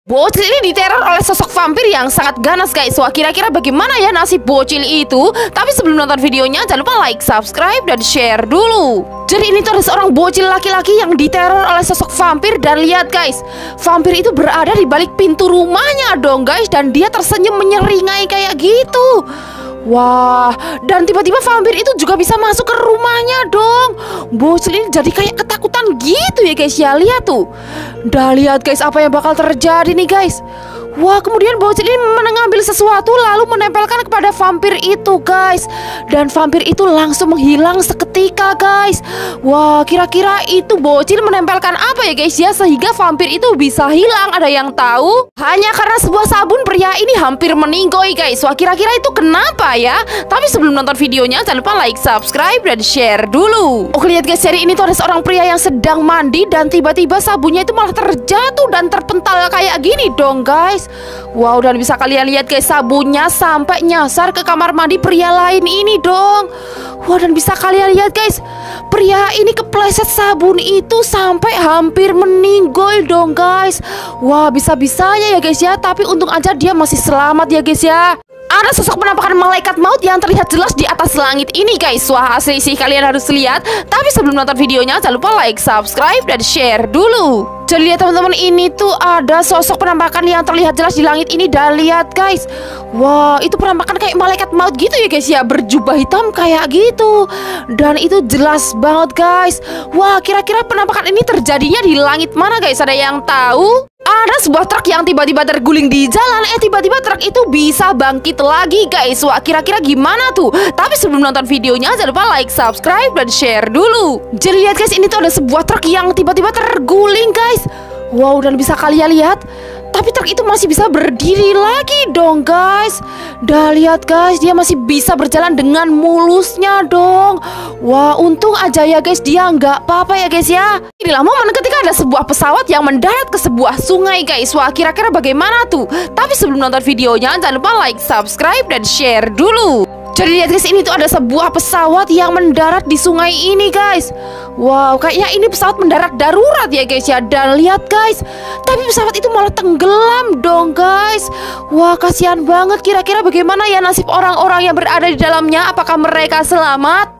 Bocil ini diteror oleh sosok vampir yang sangat ganas guys. Wah, kira-kira bagaimana ya nasib bocil itu? Tapi sebelum nonton videonya jangan lupa like, subscribe, dan share dulu. Jadi ini tuh ada seorang bocil laki-laki yang diteror oleh sosok vampir. Dan lihat guys, vampir itu berada di balik pintu rumahnya dong guys. Dan dia tersenyum menyeringai kayak gitu. Wah, dan tiba-tiba vampir itu juga bisa masuk ke rumahnya dong. Bocil ini jadi kayak ketakutan gitu ya guys ya. Lihat tuh. Dah lihat guys apa yang bakal terjadi nih guys. Wah, kemudian bocil ini mengambil sesuatu lalu menempelkan kepada vampir itu guys. Dan vampir itu langsung menghilang seketika guys. Wah, kira-kira itu bocil menempelkan apa ya guys ya, sehingga vampir itu bisa hilang? Ada yang tahu? Hanya karena sebuah sabun, pria ini hampir meninggoy guys. Wah, kira-kira itu kenapa ya? Tapi sebelum nonton videonya jangan lupa like, subscribe, dan share dulu. Oke, lihat guys, jadi ini tuh ada seorang pria yang sedang mandi dan tiba-tiba sabunnya itu malah terjatuh dan terpental kayak gini dong guys. Wow, dan bisa kalian lihat guys, sabunnya sampai nyasar ke kamar mandi pria lain ini dong. Wah, dan bisa kalian lihat guys, pria ini kepleset sabun itu sampai hampir meninggoy dong guys. Wah, bisa-bisanya ya guys ya, tapi untung aja dia masih selamat ya guys ya. Ada sosok penampakan malaikat maut yang terlihat jelas di atas langit ini guys. Wah, asli sih, kalian harus lihat. Tapi sebelum nonton videonya jangan lupa like, subscribe, dan share dulu. Jadi lihat teman-teman, ini tuh ada sosok penampakan yang terlihat jelas di langit ini. Dan lihat guys, wah, itu penampakan kayak malaikat maut gitu ya guys ya, berjubah hitam kayak gitu. Dan itu jelas banget guys. Wah, kira-kira penampakan ini terjadinya di langit mana guys? Ada yang tahu? Ada sebuah truk yang tiba-tiba terguling di jalan. Tiba-tiba truk itu bisa bangkit lagi guys. Wah, kira-kira gimana tuh? Tapi sebelum nonton videonya jangan lupa like, subscribe, dan share dulu. Jadi lihat guys, ini tuh ada sebuah truk yang tiba-tiba terguling guys. Wow, dan bisa kalian lihat, tapi truk itu masih bisa berdiri lagi dong guys. Dah lihat guys, dia masih bisa berjalan dengan mulusnya dong. Wah, untung aja ya guys, dia nggak apa-apa ya guys ya. Inilah momen ketika ada sebuah pesawat yang mendarat ke sebuah sungai guys. Wah, kira-kira bagaimana tuh? Tapi sebelum nonton videonya jangan lupa like, subscribe, dan share dulu. Jadi lihat guys, ini tuh ada sebuah pesawat yang mendarat di sungai ini guys. Wow, kayaknya ini pesawat mendarat darurat ya guys ya. Dan lihat guys, tapi pesawat itu malah tenggelam dong guys. Wah, kasihan banget. Kira-kira bagaimana ya nasib orang-orang yang berada di dalamnya? Apakah mereka selamat?